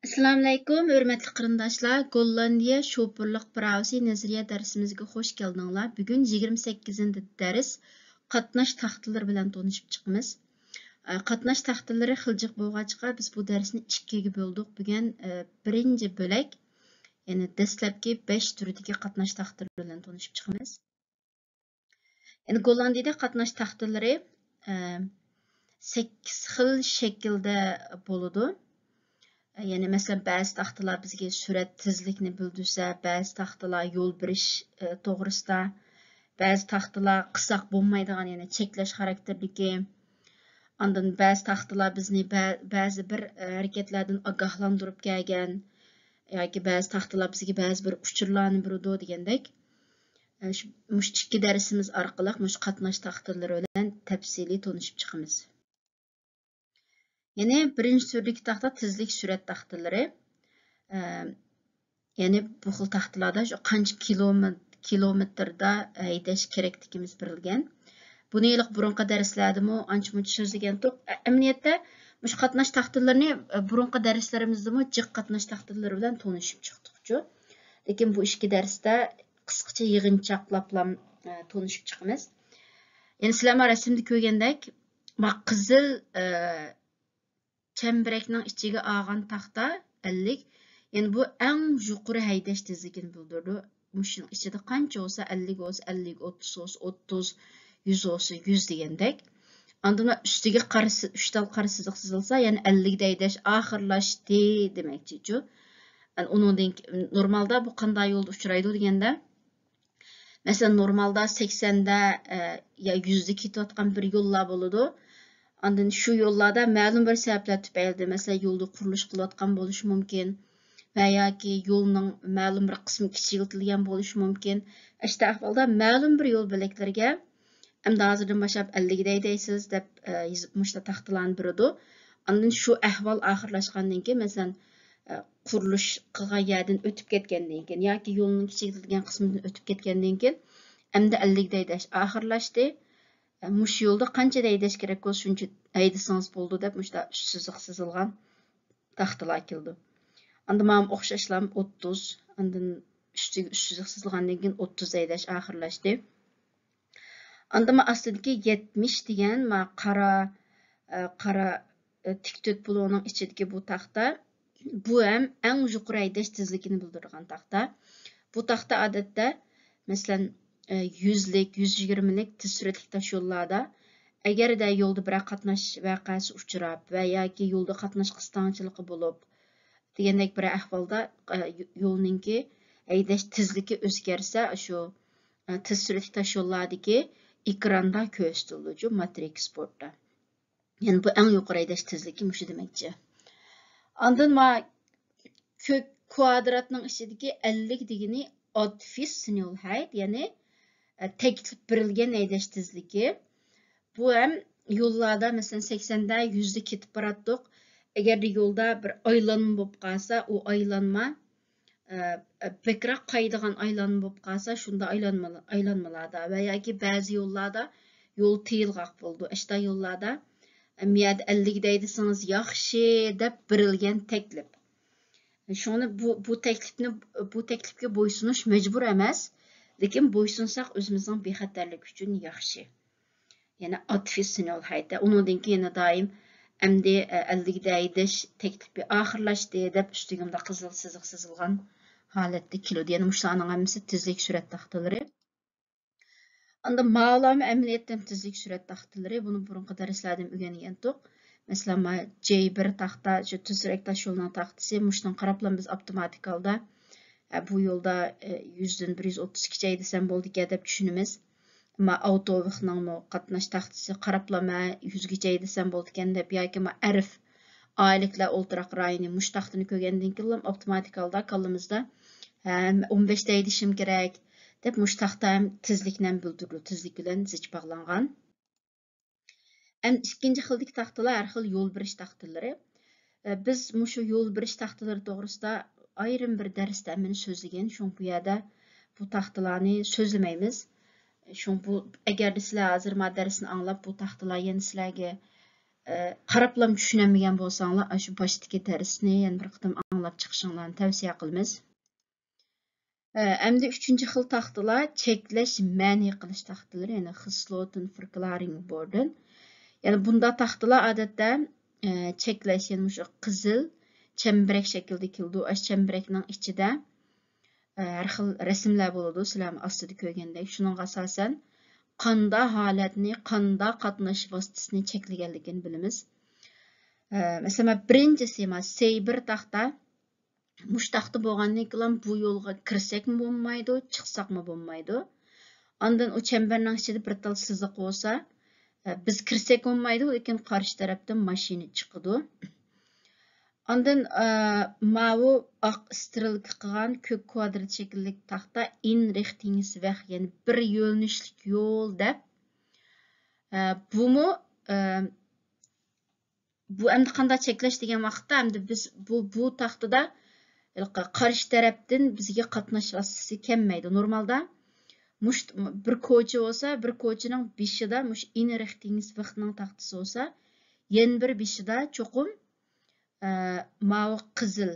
Assalomu alaykum, hörmətli qarindoshlar. Gollandiya şoförlük pravisi nazariya darsimizga xoş geldinglar. Bugun 28-ci dərs qatnaş taxtaları bilan tanışıb çıxmız. Qatnaş taxtaları xiljiq bolğaçqa biz bu dərsni 2-yə böldük. Bugun birinci bölək, yəni dəstləbki 5 türüdəki qatnaş taxtaları bilan tanışıb çıxmız. Yəni Gollandiyada qatnaş taxtaları 8 xil şəkildə boludu. Yani mesela bazı taxtalar bizge sürat tezlikni bildirsə, bazı taxtalar yol beriş toğrusida, bazı taxtalar qısaq bolmaydigan, yani çekleş xarakterliki. Ondan bazı taxtalar bizni bazı bir hareketlerden agahlandırıp gəlgən, yoki bazı taxtalar bizge bazı bir uçurlarni berdi degandek. Muş ikki dərsimiz arqalıq muş qatnaş taxtaları bilan təfsili tanışıb çıxımız. Yani birinci türlük taxta tezlik sürat taxtaları. Yani bu xil taxtalarda qancha kilometrda haydash kerakligimiz berilgan. Buni yiliq burunqi darslardami ancha-muncha so'zlagan to'q. Amaliyotda mush qatnash taxtalarini burunqi darslarimizda jiq qatnash taxtalari bilan tanishib chiqdik-ku. Lekin bu ikki darsda qisqacha yig'inchoqlab tanishib chiqamiz. Yani sizlar rasmda ko'rgandek, qizil çemberekning ichiga olgan taxta 50. Yani bu en yuqori haydash tezligini bildirdi. Mushuning ichida qancha olsa 50 olsa 50, 30 olsa 30, 100 olsa 100 degandek. Ondan üstiga qarasi 3 tal qara siziq chizilsa, yani 50 da haydash oxirlashdi demakchi-ku. Yani uningdan normalda bu qanday yo'lda uchraydi deganda, masalan normalda 80 da ya 100 da ketayotgan bir yo'llar bo'ladi. Ondan şu yollarda ma'lum bir sebepler tüpayli, mesela yolda qurilish qilayotgan bo'lishi mumkin veya ki yolning ma'lum bir qismi kichiltirilgan bo'lishi mumkin. İşte ahvolda ma'lum bir yo'l belaklarga endi hozirdan boshlab 50 deysiz deb yozibmishda taxtalarni beradi. Ondan şu ahvol oxirlashgandan keyin, masalan, qurilish qilgan yerdan o'tib ketgandan keyin yoki yo'lning kichiltirilgan qismidan o'tib ketgandan keyin endi 50 deydash oxirlashdi. Muş yolda qancha haydash kerak bo'lsa shuncha haydasangiz bo'ldi deb mushda siziq chizilgan taxtalar keldi. Endi mana o'xshashlar 30, ondan ustiga siziq chizilgandan keyin 30 haydash oxirlashdi. Endi men astidagi 70 degan mana qara tik to'rt bloğning ichidagi bu taxta, bu ham eng yuqori haydash tezligini bildirgan taxta. Bu taxta odatda masalan 100lik, 120lik tez süratli taş yollarda, agarda yo'lda bir qatnash vaqasi uchrab va yoki yo'lda qatnash qisqanchiligi bo'lib, degandek bir ahvolda yo'lninki haydash tezligi o'zgarsa, shu tez süratli taş yollardagi ekranda ko'rsatiladi, Matrix sportda. Yani bu eng yuqori haydash tezligi mush demakchi. Ondan ma kök kvadratning ichidagi 50 degani adfis sinul hayd, yani teklif berilgan haydash tezligi. Bu ham yo'llarda masalan 80 da 100 da ketib boratdik. Agar yo'lda bir aylanma bo'lib qolsa, u aylanma bekroq qaydigan aylanma bo'lib qolsa, shunda aylanmalarda va yoki ba'zi yo'llarda yo'l tiyilg'oq bo'ldi. İşte yo'llarda miyad 50 deydisangiz yaxshi deb berilgan teklif. Shuni bu teklifga bo'ysunish majbur emas. Lekin bo'ysunsak o'zimizning bexatarlik uchun yaxshi. Yani atfis sinul hayda. Undan keyin doim endi 50 da haydash teklifi oxirlashdi deb ustigimda qizil siziq chizilgan holatda keladi. Yani mushlarning hammasi tezlik surat taxtalari. Anda ma'lum amaliyotdan tezlik surat taxtalari, buni burunqi darslardan o'rgangandik. Masalan, J1 taxta, shu tez surat tash yo'lining taxtasi, mushdan qarablam biz avtomatik holda bu yolda 100'den 132 desem bo'ldi deb tushunamiz. Ama avtobusning qatnash taxtasi qaraplama 100 desem bo'ldi deb yoki arif oyliklar o'ltiraq rayoni mush taxtini ko'rgandan keyin avtomatik holda kallamizda 15 deyishim kerak deb mush taxta ham tezlikni bildirdi, tezlik bilan zich bog'langan. Ham ikkinchi xildagi taxtalar har xil yo'l berish taxtalari. Biz mushu yo'l berish taxtalari to'g'risida ayrim bir darsda meni so'zlagan, shu bu yerda bu taxtalarni so'zlamaymiz. Şu bu agar sizlar hozir ma darsni anglab bu taxtalar yana sizlarga qaraplam tushunamagan bo'lsanglar, shu boshdagi darsni yana bir qatam anglab chiqishinglarni tavsiya qilamiz. Endi 3-chi xil taxtalar cheklash, ma'ni qilish taxtalari, ya'ni Gesloten Verklaring Borden. Ya'ni bunda taxtalar odatda cheklash, ya'ni shu qizil chambarak shaklda keldi. Ash chambarakning ichida har xil rasmlar bo'ladi, sizlar ostida ko'rgandek. Shuning asosan qanda holatni, qanda qatnash vositasini cheklaganligini bilamiz. Masalan, birinchisi C1 taxta. Mush taxta bo'lgandan keyin bu yo'lga kirsakmi bo'lmaydi, chiqsaqmi bo'lmaydi. Ondan o chambarning ichida bir tal siziq bo'lsa, biz kirsak bo'lmaydi, lekin qarshi tarafdan mashina chiqadi. Ondan mavi oq strilka qilgan ko'k kvadrat shaklli taxta in Richtungsweg, ya'ni bir yo'nalishlik yo'l deb. Bu endi qanday cheklash degan vaqtda endi biz bu taxtada qarshi tarafdan bizga qatnash vositasi kelmaydi. Normalda bir ko'cha bo'lsa, bir ko'chaning beshida mush in Richtungswegning taxtasi bo'lsa, yana bir beshida cho'qim mavi qizil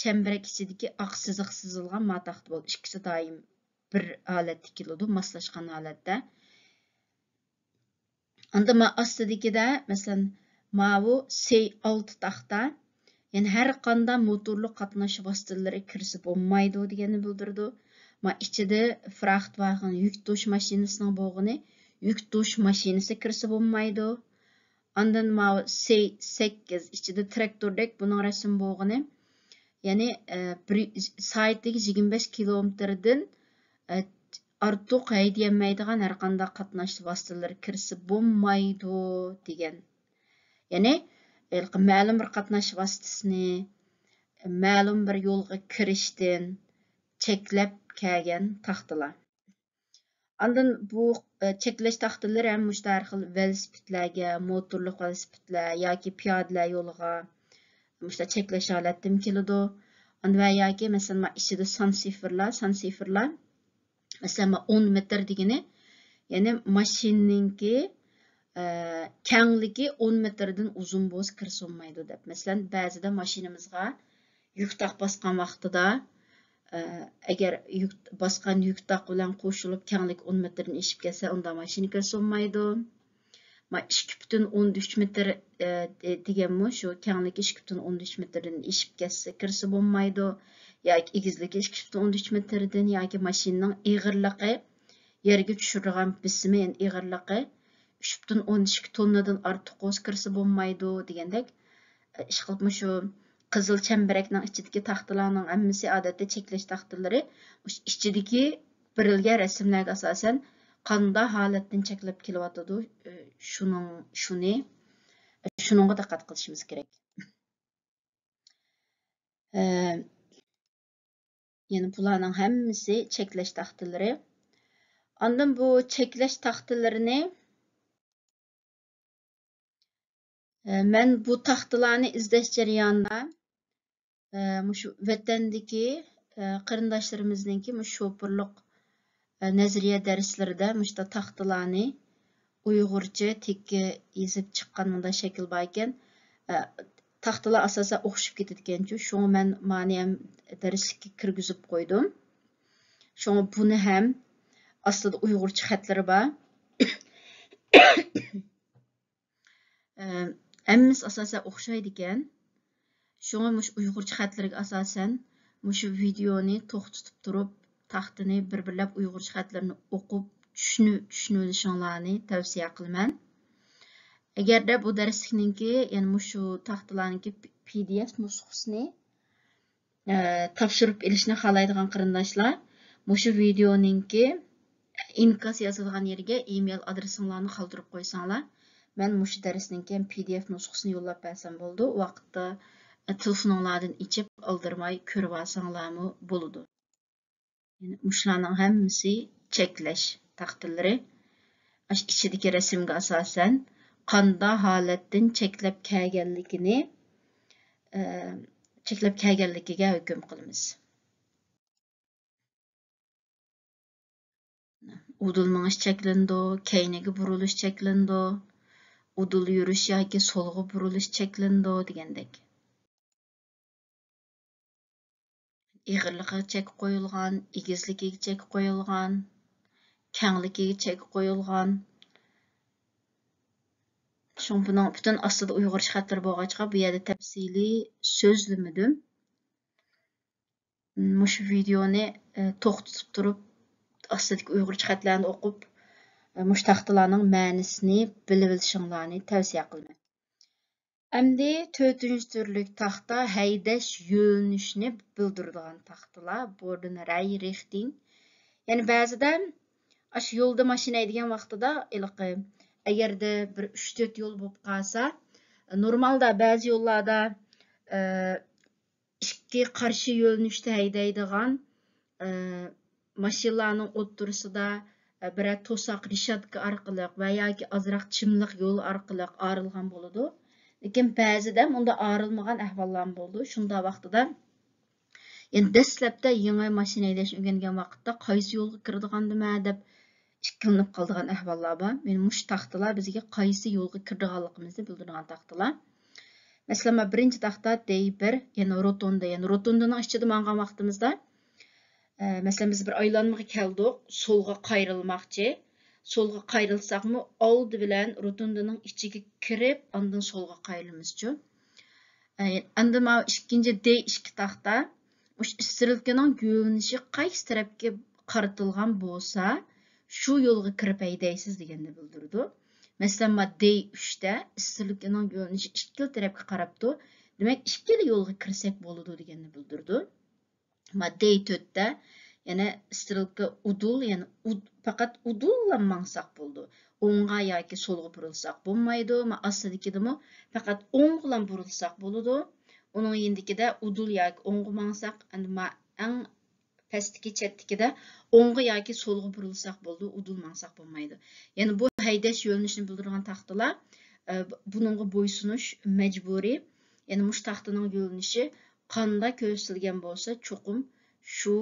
chambarak ichidagi oq siziq sizilgan ma taxta bo'ldi. Ikkisi doim bir holatda keladi, moslashgan holatda. Anda ma ostidagida, masalan, mavi C6 taxta, ya'ni har qanday motorli qatnash vositalari kirsa bo'lmaydi deganini bildirdi. Ma ichida frachtwagen, yuk to'sh mashinasining bo'lg'ini, yuk to'sh mashinasi kirsa bo'lmaydi. Ondan mavi C8 ichida traktordek buning rasm bo'lg'ini, ya'ni soatiga 25 kilometrdan ortiq haydayolmaydigan har qanday qatnash vositalari kirsa bo'lmaydi degan. Ya'ni ma'lum bir qatnash vositasini ma'lum bir yo'lga kirishdan cheklab kelgan taxtalar. Ondan bu cheklash taxtalari ham har xil velosipedlarga, motorli velosipedlar yoki piyodalar yo'liga cheklash holatdan keladi. Va yoki masalan ichida son sifrlar masalan 10 metr degani, ya'ni mashinaninki kengligi 10 metrdan uzun bo'lsa kirsa olmaydi deb. Masalan, ba'zida mashinamizga yuk taq bosgan vaqtida agar bosgan yuk taq bilan qo'shilib kenglik 10 metrdan eshib kelsa, unda mashina kirsa olmaydi. 2,13 metr deganmi, shu kengligi 2,13 metrdan eshib kelsa kirsa bo'lmaydi. Yoki egizligi 2,13 metrdan yoki mashinaning eg'irligi yerga tushirgan bisimi, ya'ni eg'irligi 3,12 tonnadan ortiq bo'lsa kirsa bo'lmaydi degandek. Ish qilib shu qizil chambarakning ichidagi taxtalarning hammasi odatda cheklash taxtalari ichidagi berilgan rasmlarga asosan qanday holatdan cheklab kelyotadi, shuningga diqqat qilishimiz kerak. Ya'ni bularning hammasi cheklash taxtalari. Ondan bu cheklash taxtalarini men bu taxtalarni izlash jarayonida shu vatandagi qarindoshlarimizninki shofirlik nazariya darslarida mushta taxtalarni uyg'urcha tekka yozib chiqqanida shakl bor ekan. Taxtalar asosan o'xshab ketadigan-ku, shuni men mani ham darslikka kirgizib qo'ydim. Shuni buni ham ostida uyg'urcha xatlari bor. Hammasi asosan o'xshaydi ekan. Shunga mush uyg'urcha xatlariga asosan mush videoni to'xtatib turib, taxtini bir-birlab uyg'urcha xatlarini o'qib, tushunishinglarni tavsiya qilaman. Agarda bu darslikninki, ya'ni mushu taxtalarninki PDF nusxasini topshirib olishni xohlaydigan qarindoshlar, mushu videoninki inkas yozilgan yerga email adresinglarni qoldirib qo'ysanglar, men mushu darsninki PDF nusxasini yo'llab bersam bo'ldi. U vaqtda telefoninglardan ichib oldirmay ko'rib olsanglarmi bo'ladi. Yani mushlarning hammasi cheklash taxtalari. Ichidagi rasmga asosan qanday holatdan cheklab kelganligiga hukm qilamiz. Udul minish cheklandi, keyniga burilish cheklandi. udul yürüş yoki so'lg'a burilish cheklandi degandek. Ig'irligiga chek qo'yilgan, egizligiga chek qo'yilgan, kengligiga chek qo'yilgan. Şun bunun bütün aslında Uyg'urcha xatlar bo'lg'achqa bu yerda tafsiliy so'zlamadim. Mushu videoni to'xtatib turib, astidagi Uyg'urcha xatlarni o'qib, mush taxtalarning ma'nosini bilib olishinglarni tavsiya qilaman. Endi 4-nji türlük taxta haydash yo'linishini bildiradigan taxtalar. Buradan ray richting. Yani ba'zida ash yo'lda mashina haydagan vaqtida agarda bir 3-4 yo'l bo'lib qolsa, normalda ba'zi yo'llarda ikki qarshi yo'linishda haydaydigan mashinalarning o'ttirisida bir to'saq rishatka orqali va yoki ozroq chimliq yo'l orqali arilgan bo'ladi. Lekin ba'zida unda arilmagan ahvollar bo'ldi. Shunda vaqtida yani dastlabda yangi mashina haydash o'rgangan vaqtda qaysi yo'lga kiradiganmi deb ikkilanib qolgan ahvollar bor. Meni mush taxtalar bizga qaysi yo'lga kiradiganligimizni bildiradigan taxtalar. Mesela birinci taxta D1, yani rotonda, yani rotondanın içinde mangan vaqtimizda mesela biz bir aylanmaga keldik, solga qayrilmoqchi. Solga qayrilsaqmı oldi bilan rotondanın ichiga kirib, ondan solga qayrilmizchi. Endi ma ikkinchi D2 taxta, o'sha istilkaning yo'linishi qaysi tarafga qaratilgan bo'lsa, shu yo'lga kirib haydaysiz deganda bildirdi. Mesela D3'te istilkaning yo'linishi ikkala tarafga qarabdi. Demak, ikkala yo'lga kirsak bo'ladi deganni bildirdi. D4'te yani istilka udul, yani faqat udullan mangsaq bo'ldi. O'ngga yoki so'lga burilsaq bo'lmaydi. Astidagidimi faqat o'ngga burilsaq bo'ladi. Uning yendikida udul yoki o'ngga mangsaq, endi eng pastki chetdikida o'ngga yoki so'lga burilsaq bo'ldi, udul mangsaq bo'lmaydi. Yani bu haydash yo'linishini bildirgan taxtalar buningga bo'ysunish majburiy. Yani mush taxtaning yo'linishi qanday ko'rsatilgan bo'lsa, cho'qim shu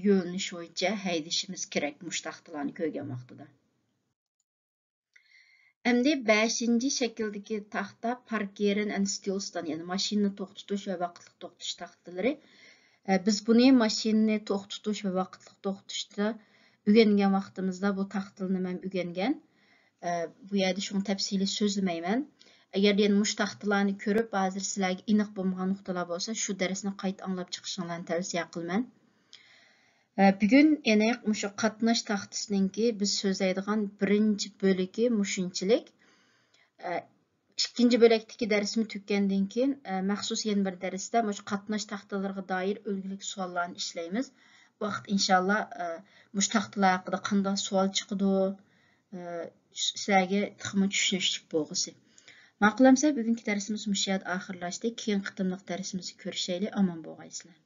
yo'linish bo'yicha haydashimiz kerak mush taxtalarni ko'rgan vaqtida. Endi 5-nji shakldagi taxta parkering and stillstand, yani mashinani to'xtatish va vaqtli to'xtatish taxtalari. Biz buni mashinani to'xtatish va vaqtli to'xtatishda o'rgangan vaqtimizda bu taxtalarni men o'rgangan. Bu yerda shuni tafsiliy so'zlamayman. Agar yana mush taxtalarni ko'rib, hozir sizlarga aniq bo'lmagan nuqtalar bo'lsa, shu darsni qayta anglab chiqishinglarni tavsiya qilaman. Bugun yana mushu qatnash taxtasiningki biz so'zlaydigan birinchi bo'ligi mushunchalik. İkinci bölekdeki dersimi tükkendan keyin maxsus yana bir darsda mush qatnash taxtalariga doir o'lgilik savollarni ishlaymiz. Vaqt inshaalloh mush taxtalar haqida qanday savol chiqadi, sizlarga texmi tushunishlik bo'lg'isi. Ma'qulamsa bugungi darsimiz mush yerda oxirlashdi. Keyin qitimliq darsimizni ko'rishaylik. Omon bo'lg'aysizlar.